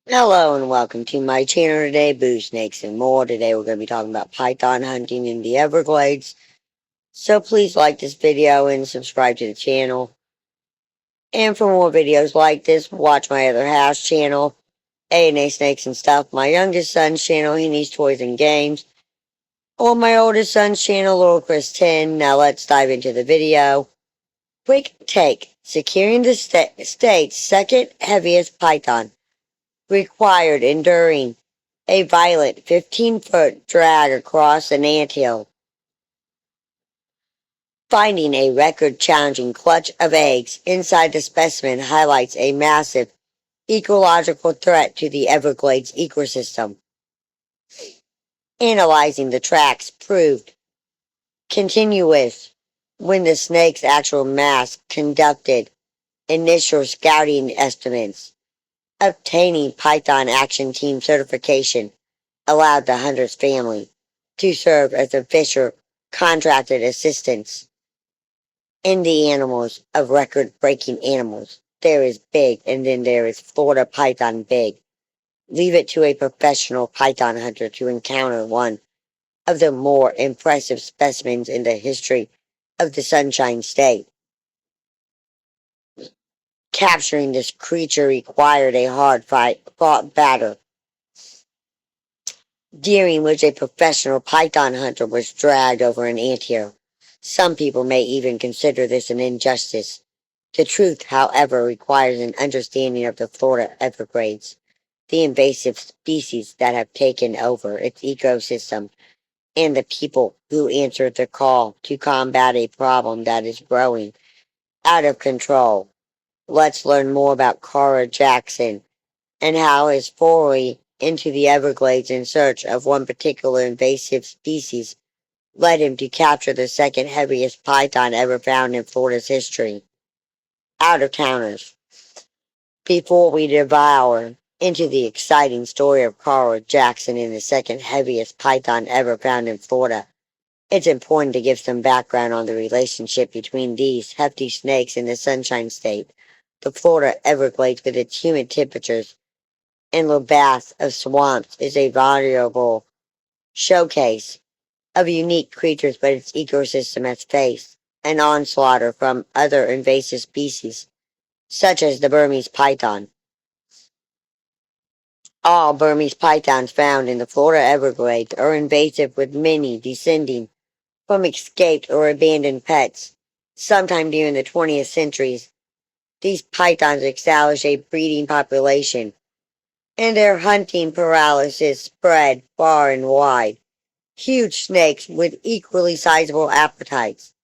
Hello and welcome to my channel today, Boo Snakes and More. Today we're going to be talking about python hunting in the Everglades. So please like this video and subscribe to the channel. And for more videos like this, watch my other house channel, A&A Snakes and Stuff, my youngest son's channel, he needs toys and games, or my oldest son's channel, Little Chris 10. Now let's dive into the video. Quick take. Securing the state's second heaviest python required enduring a violent 15-foot drag across an anthill. Finding a record-challenging clutch of eggs inside the specimen highlights a massive ecological threat to the Everglades ecosystem. Analyzing the tracks proved continuous when the snake's actual mass conducted initial scouting estimates. Obtaining Python Action Team certification allowed the hunter's family to serve as official contracted assistants in the animals of record-breaking animals. There is big, and then there is Florida python big. Leave it to a professional python hunter to encounter one of the more impressive specimens in the history of the Sunshine State. Capturing this creature required a hard-fought battle, during which a professional python hunter was dragged over an anthill. Some people may even consider this an injustice. The truth, however, requires an understanding of the Florida Everglades, the invasive species that have taken over its ecosystem, and the people who answered the call to combat a problem that is growing out of control. Let's learn more about Cara Jackson and how his foray into the Everglades in search of one particular invasive species led him to capture the second heaviest python ever found in Florida's history. Out of towners. Before we devour into the exciting story of Carl Jackson and the second heaviest python ever found in Florida, it's important to give some background on the relationship between these hefty snakes in the Sunshine State. The Florida Everglades, with its humid temperatures and low baths of swamps, is a valuable showcase of unique creatures, but its ecosystem has faced an onslaught from other invasive species, such as the Burmese python. All Burmese pythons found in the Florida Everglades are invasive, with many descending from escaped or abandoned pets. Sometime during the 20th century, these pythons established a breeding population, and their hunting paralysis spread far and wide. Huge snakes with equally sizable appetites.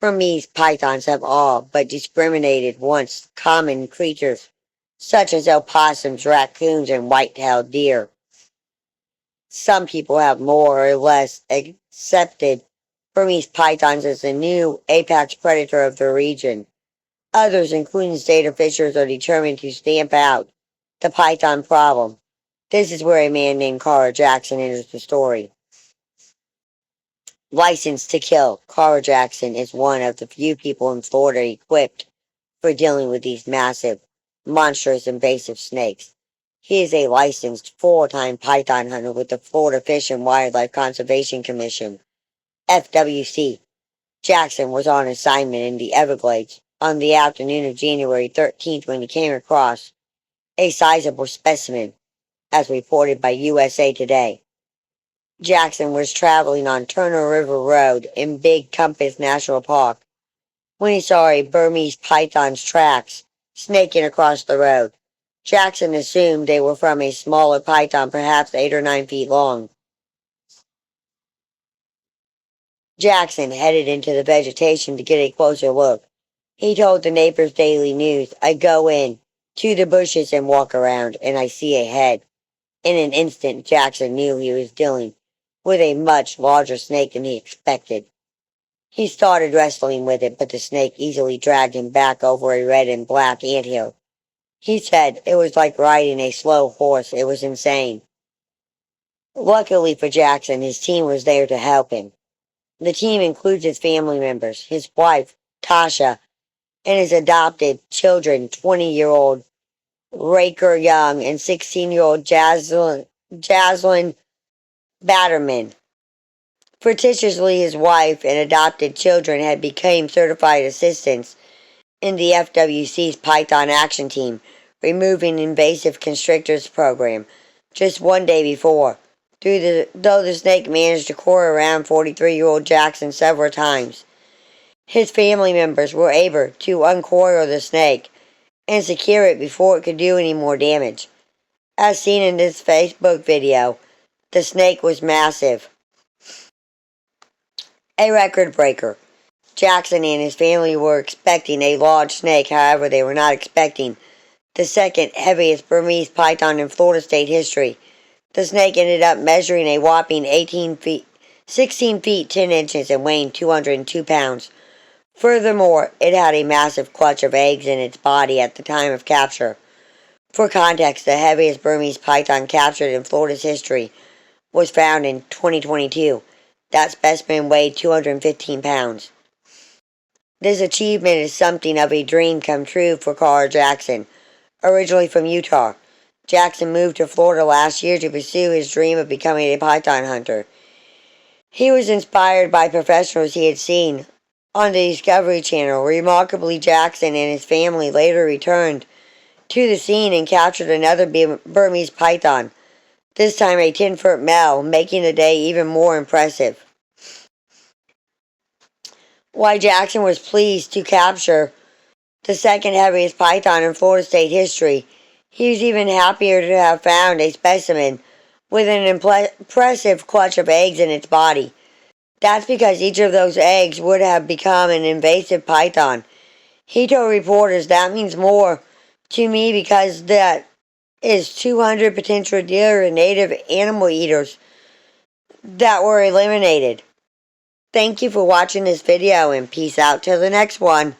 Burmese pythons have all but discriminated once common creatures, such as opossums, raccoons, and white-tailed deer. Some people have more or less accepted Burmese pythons as the new apex predator of the region. Others, including state officials, are determined to stamp out the python problem. This is where a man named Carl Jackson enters the story. Licensed to kill, Carl Jackson is one of the few people in Florida equipped for dealing with these massive, monstrous, invasive snakes. He is a licensed full-time python hunter with the Florida Fish and Wildlife Conservation Commission, FWC. Jackson was on assignment in the Everglades on the afternoon of January 13th when he came across a sizable specimen, as reported by USA Today. Jackson was traveling on Turner River Road in Big Compass National Park when he saw a Burmese python's tracks snaking across the road. Jackson assumed they were from a smaller python, perhaps 8 or 9 feet long. Jackson headed into the vegetation to get a closer look. He told the Neighbors Daily News, "I go in to the bushes and walk around, and I see a head." In an instant, Jackson knew he was dealing with a much larger snake than he expected. He started wrestling with it, but the snake easily dragged him back over a red and black anthill. He said it was like riding a slow horse. It was insane. Luckily for Jackson, his team was there to help him. The team includes his family members, his wife, Tasha, and his adopted children, 20-year-old Raker Young, and 16-year-old Jaslyn Batterman. Fictitiously, his wife and adopted children had become certified assistants in the FWC's Python Action Team, removing invasive constrictors program just one day before. Though the snake managed to coil around 43-year-old Jackson several times, his family members were able to uncoil the snake and secure it before it could do any more damage. As seen in this Facebook video, the snake was massive, a record breaker. Jackson and his family were expecting a large snake, however, they were not expecting the second heaviest Burmese python in Florida state history. The snake ended up measuring a whopping 16 feet 10 inches and weighing 202 pounds. Furthermore, it had a massive clutch of eggs in its body at the time of capture. For context, the heaviest Burmese python captured in Florida's history was found in 2022. That specimen weighed 215 pounds. This achievement is something of a dream come true for Carl Jackson. Originally from Utah, Jackson moved to Florida last year to pursue his dream of becoming a python hunter. He was inspired by professionals he had seen on the Discovery Channel. Remarkably, Jackson and his family later returned to the scene and captured another Burmese python, this time a 10-foot male, making the day even more impressive. While Jackson was pleased to capture the second heaviest python in Florida state history, he was even happier to have found a specimen with an impressive clutch of eggs in its body. That's because each of those eggs would have become an invasive python. He told reporters, "That means more to me because that is 200 potential deer and native animal eaters that were eliminated." Thank you for watching this video and peace out till the next one.